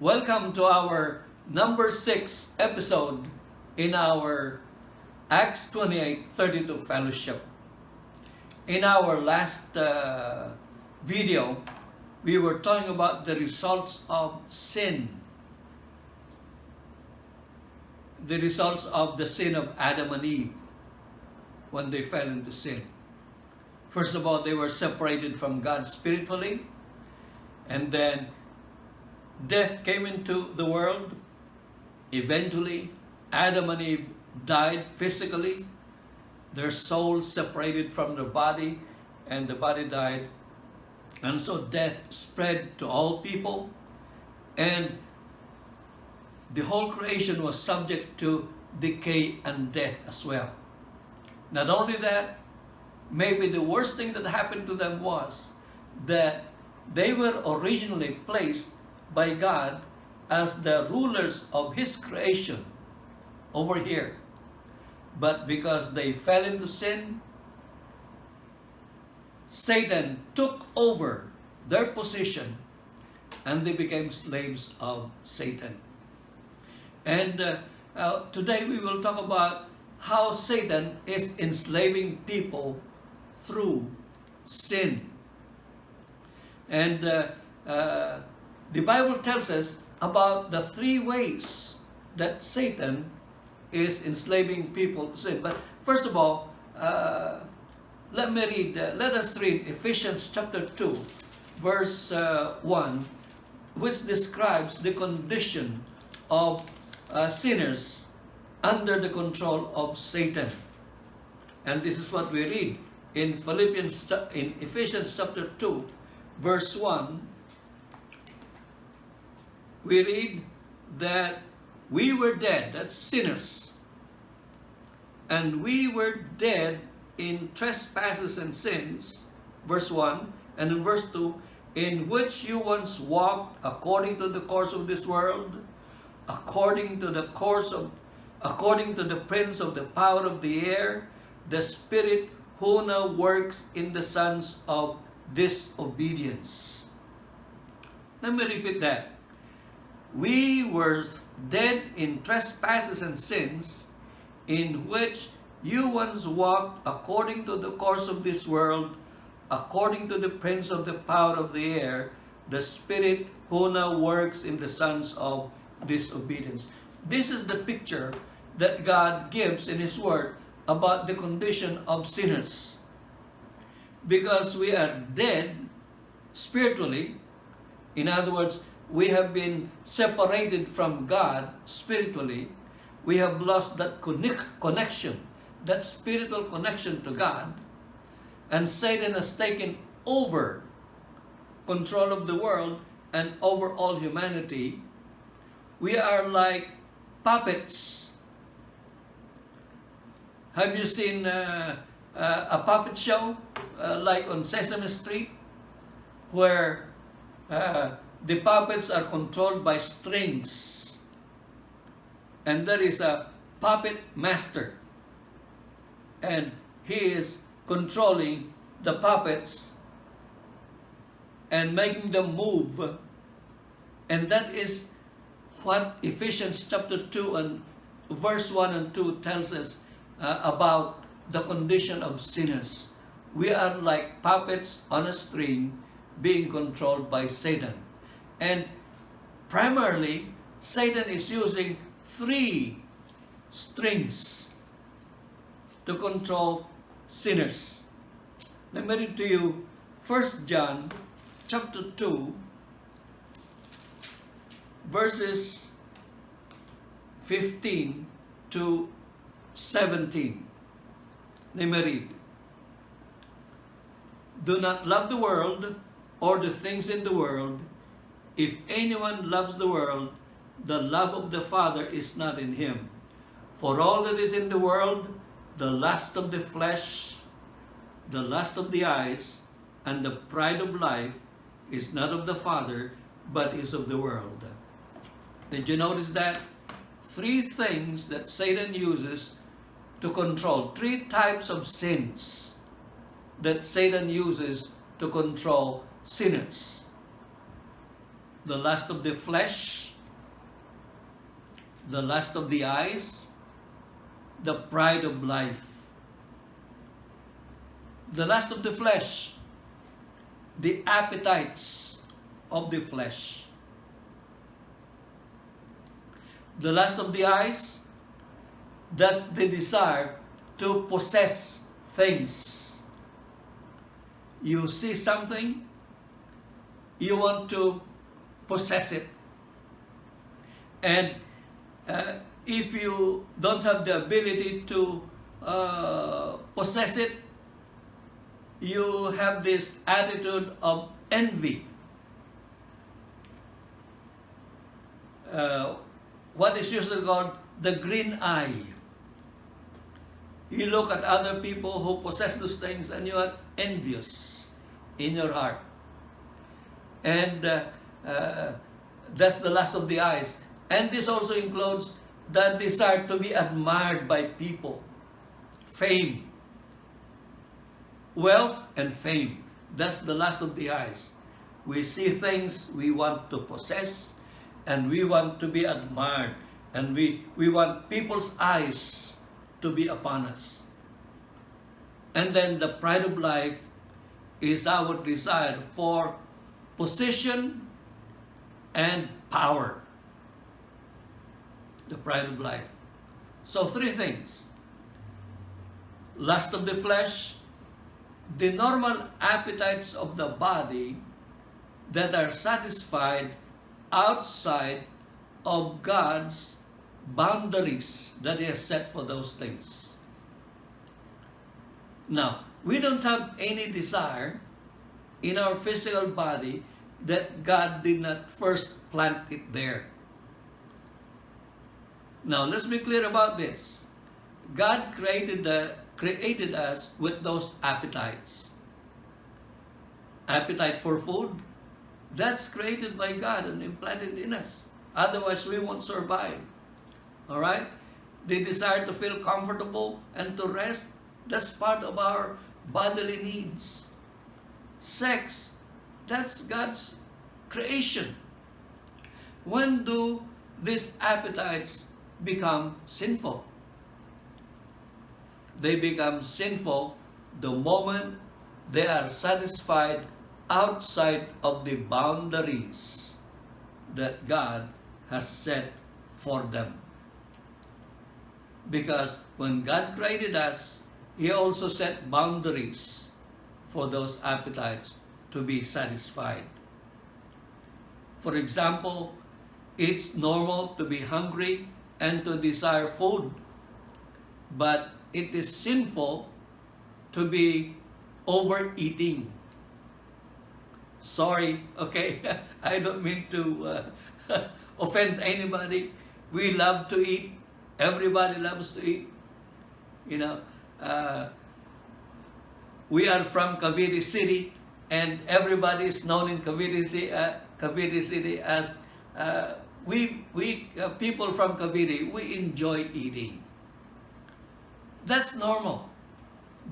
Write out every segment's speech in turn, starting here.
Welcome to our number 6 episode in our Acts28 32 fellowship. In our last video, we were talking about the results of sin. The results of the sin of Adam and Eve when they fell into sin. First of all, they were separated from God spiritually, and then death came into the world. Eventually, Adam and Eve died physically. Their souls separated from their body, and the body died. And so death spread to all people, and the whole creation was subject to decay and death as well. Not only that, maybe the worst thing that happened to them was that they were originally placed by God as the rulers of His creation over here. But because they fell into sin, Satan took over their position and they became slaves of Satan. And today we will talk about how Satan is enslaving people through sin. And the Bible tells us about the 3 ways that Satan is enslaving people to sin. But first of all, let us read Ephesians chapter 2, verse 1, which describes the condition of sinners under the control of Satan. And this is what we read in Ephesians chapter 2, verse 1. We read that we were dead, that's sinners, and we were dead in trespasses and sins, verse 1, and in verse 2, in which you once walked according to the course of this world, according to the prince of the power of the air, the spirit who now works in the sons of disobedience. Let me repeat that. We were dead in trespasses and sins, in which you once walked according to the course of this world, according to the prince of the power of the air, the spirit who now works in the sons of disobedience. This is the picture that God gives in His Word about the condition of sinners. Because we are dead spiritually, in other words, we have been separated from God spiritually. We have lost that connection, that spiritual connection to God. And Satan has taken over control of the world and over all humanity. We are like puppets. Have you seen a puppet show like on Sesame Street, where the puppets are controlled by strings, and there is a puppet master, and he is controlling the puppets and making them move. And that is what Ephesians chapter 2 and verse 1 and 2 tells us about the condition of sinners. We are like puppets on a string being controlled by Satan. And primarily, Satan is using 3 strings to control sinners. Let me read to you 1 John chapter 2, verses 15 to 17. Let me read. Do not love the world or the things in the world. If anyone loves the world, the love of the Father is not in him. For all that is in the world, the lust of the flesh, the lust of the eyes, and the pride of life is not of the Father, but is of the world. Did you notice that? 3 things that Satan uses to control, 3 types of sins that Satan uses to control sinners. The lust of the flesh, the lust of the eyes, the pride of life, the lust of the flesh, the appetites of the flesh. The lust of the eyes, that's the desire to possess things. You see something, you want to possess it. And if you don't have the ability to possess it, you have this attitude of envy. What is usually called the green eye. You look at other people who possess those things and you are envious in your heart. And that's the lust of the eyes. And this also includes the desire to be admired by people. Fame. Wealth and fame. That's the lust of the eyes. We see things we want to possess, and we want to be admired, and we want people's eyes to be upon us. And then the pride of life is our desire for position and power. The pride of life. So 3 things. Lust of the flesh, the normal appetites of the body that are satisfied outside of God's boundaries that He has set for those things. Now, we don't have any desire in our physical body that God did not first plant it there. Now, let's be clear about this. God created us with those appetites. Appetite for food, that's created by God and implanted in us. Otherwise, we won't survive. All right? The desire to feel comfortable and to rest, that's part of our bodily needs. Sex, that's God's creation. When do these appetites become sinful? They become sinful the moment they are satisfied outside of the boundaries that God has set for them. Because when God created us, He also set boundaries for those appetites to be satisfied. For example, it's normal to be hungry and to desire food, but it is sinful to be overeating. Sorry, okay? I don't mean to offend anybody. We love to eat. Everybody loves to eat. You know, we are from Cavite City, and everybody is known in Cavite City as people from Cavite. We enjoy eating. That's normal.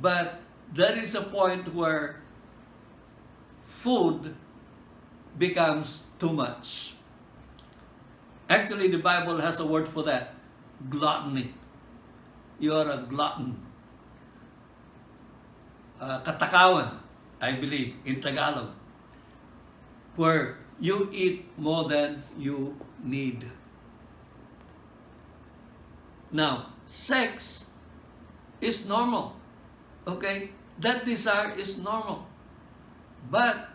But there is a point where food becomes too much. Actually, the Bible has a word for that. Gluttony. You are a glutton. Katakawan, I believe, in Tagalog. Where you eat more than you need. Now, sex is normal. Okay? That desire is normal. But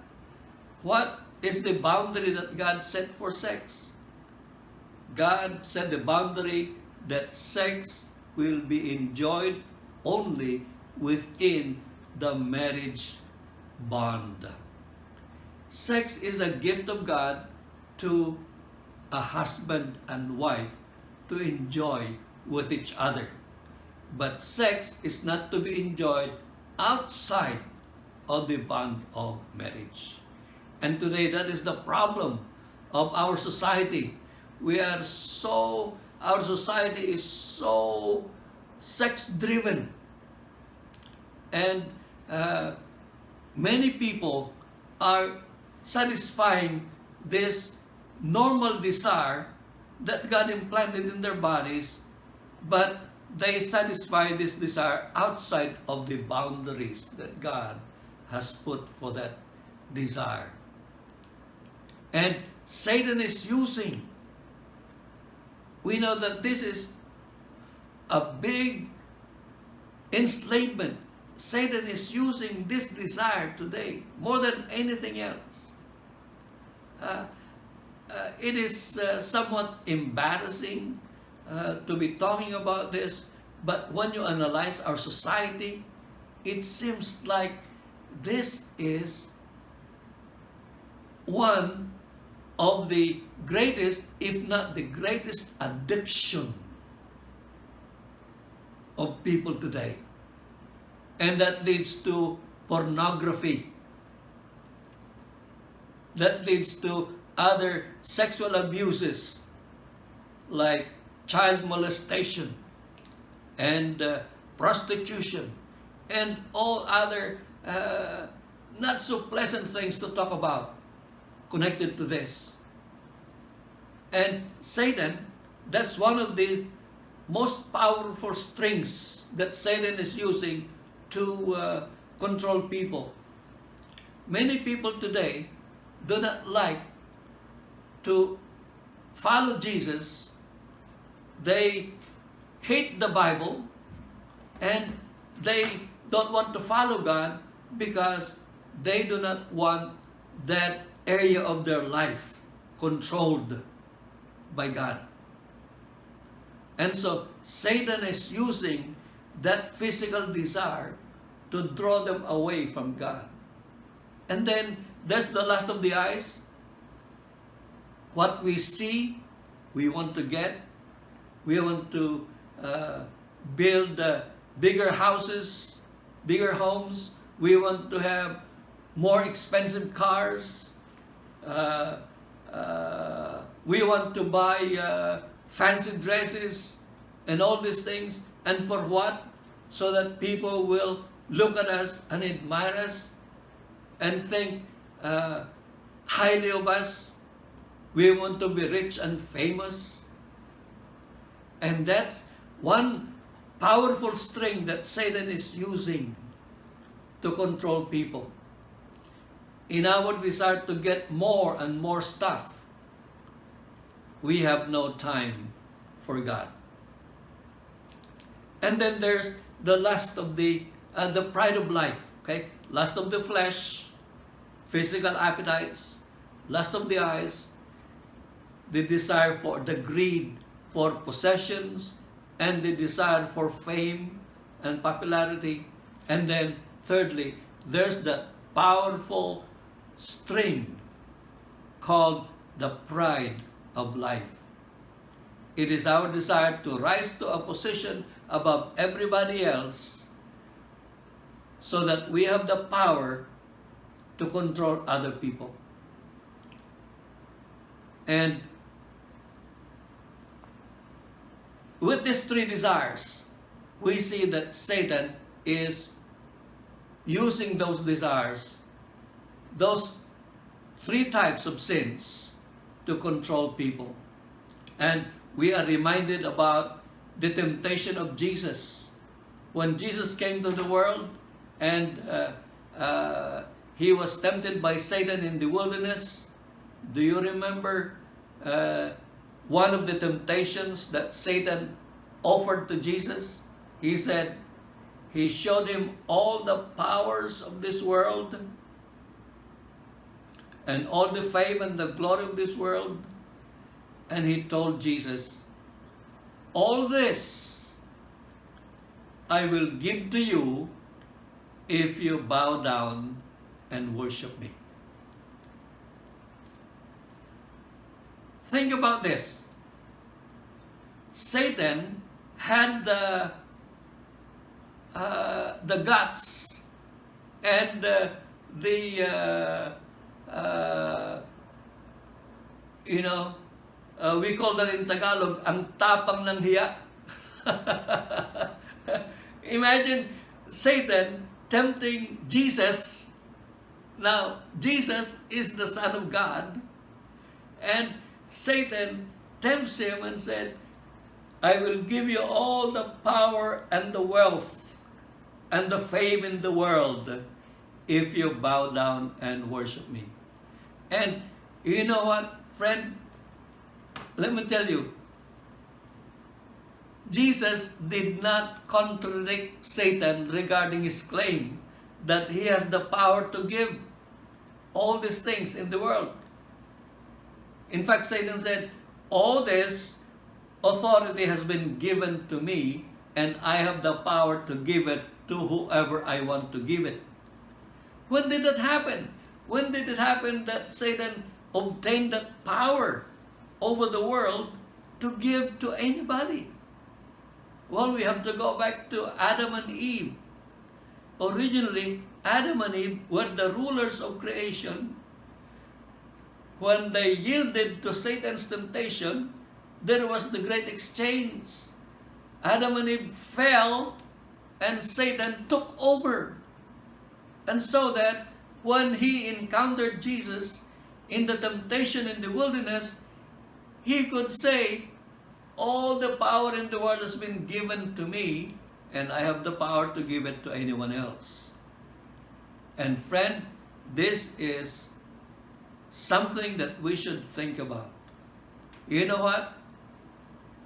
what is the boundary that God set for sex? God set the boundary that sex will be enjoyed only within the marriage bond. Sex is a gift of God to a husband and wife to enjoy with each other. But sex is not to be enjoyed outside of the bond of marriage. And today, that is the problem of our society. Our society is so sex-driven. And many people are satisfying this normal desire that God implanted in their bodies, but they satisfy this desire outside of the boundaries that God has put for that desire. And Satan is using, we know that this is a big enslavement. Satan is using this desire today more than anything else. It is somewhat embarrassing to be talking about this, but when you analyze our society, it seems like this is one of the greatest, if not the greatest, addiction of people today. And that leads to pornography. That leads to other sexual abuses like child molestation and prostitution and all other not so pleasant things to talk about connected to this. And Satan, that's one of the most powerful strings that Satan is using to control people. Many people today do not like to follow Jesus. They hate the Bible and they don't want to follow God because they do not want that area of their life controlled by God. And so Satan is using that physical desire to draw them away from God. And then there's the lust of the eyes. What we see, we want to get. We want to build bigger houses, bigger homes. We want to have more expensive cars. We want to buy fancy dresses and all these things. And for what? So that people will look at us and admire us and think highly of us. We want to be rich and famous. And that's one powerful string that Satan is using to control people. In our desire to get more and more stuff, we have no time for God. And then there's the lust of the pride of life. Okay, lust of the flesh, physical appetites, lust of the eyes, the desire for the greed for possessions, and the desire for fame and popularity. And then thirdly, there's the powerful string called the pride of life. It is our desire to rise to a position above everybody else so that we have the power to control other people. And with these three desires, we see that Satan is using those desires, those three types of sins, to control people. And we are reminded about the temptation of Jesus. When Jesus came to the world and he was tempted by Satan in the wilderness, do you remember one of the temptations that Satan offered to Jesus? He said, he showed him all the powers of this world and all the fame and the glory of this world. And he told Jesus, all this I will give to you if you bow down and worship me. Think about this. Satan had the guts and we call that in Tagalog, ang tapang ng hiya. Imagine Satan tempting Jesus. Now, Jesus is the Son of God. And Satan tempts him and said, I will give you all the power and the wealth and the fame in the world if you bow down and worship me. And you know what, friend? Let me tell you, Jesus did not contradict Satan regarding his claim that he has the power to give all these things in the world. In fact, Satan said, all this authority has been given to me, and I have the power to give it to whoever I want to give it. When did that happen? When did it happen that Satan obtained that power over the world to give to anybody? Well, we have to go back to Adam and Eve. Originally, Adam and Eve were the rulers of creation. When they yielded to Satan's temptation, there was the great exchange. Adam and Eve fell, and Satan took over. And so that when he encountered Jesus in the temptation in the wilderness, he could say, all the power in the world has been given to me, and I have the power to give it to anyone else. And friend, this is something that we should think about. You know what?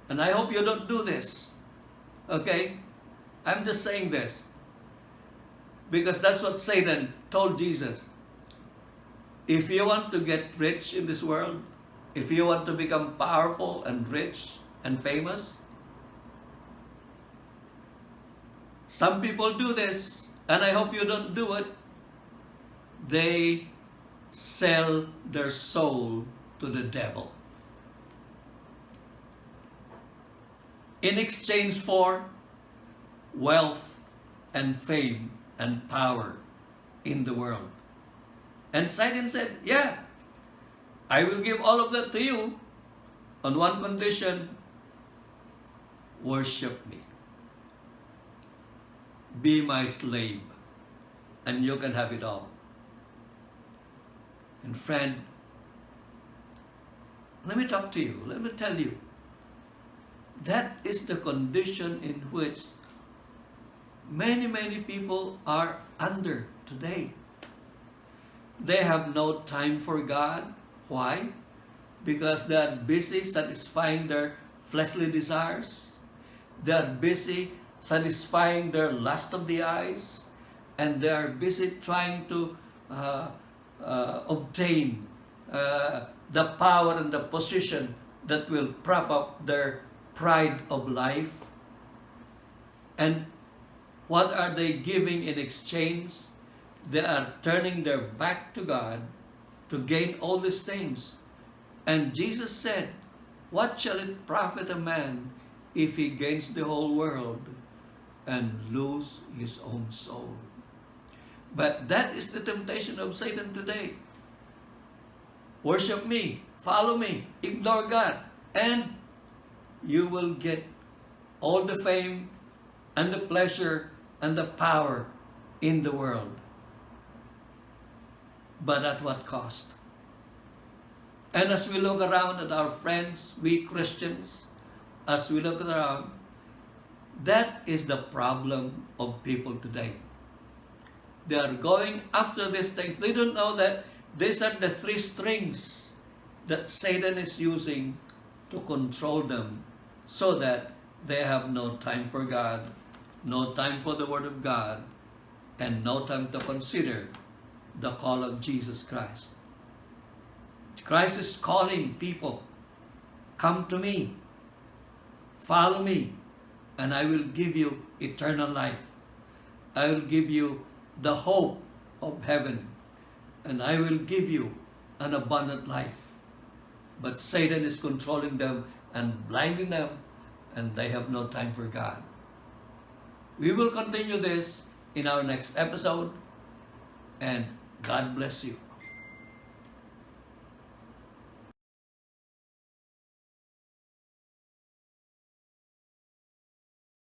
And I hope you don't do this. Okay? I'm just saying this, because that's what Satan told Jesus. If you want to get rich in this world, if you want to become powerful and rich and famous, some people do this, and I hope you don't do it. They sell their soul to the devil in exchange for wealth and fame and power in the world. And Satan said, yeah, I will give all of that to you on one condition: worship me. Be my slave, and you can have it all. And friend, let me talk to you. Let me tell you, that is the condition in which many people are under today. They have no time for God. Why? Because they are busy satisfying their fleshly desires. They are busy satisfying their lust of the eyes. And they are busy trying to obtain the power and the position that will prop up their pride of life. And what are they giving in exchange? They are turning their back to God to gain all these things. And Jesus said, what shall it profit a man if he gains the whole world and lose his own soul? But that is the temptation of Satan today. Worship me, follow me, ignore God, and you will get all the fame and the pleasure and the power in the world. But at what cost? And as we look around at our friends, we Christians, as we look around, that is the problem of people today. They are going after these things. They don't know that these are the three strings that Satan is using to control them, so that they have no time for God, no time for the Word of God, and no time to consider the call of Jesus Christ. Christ is calling people, come to me, follow me, and I will give you eternal life. I will give you the hope of heaven, and I will give you an abundant life. But Satan is controlling them and blinding them, and they have no time for God. We will continue this in our next episode, and God bless you.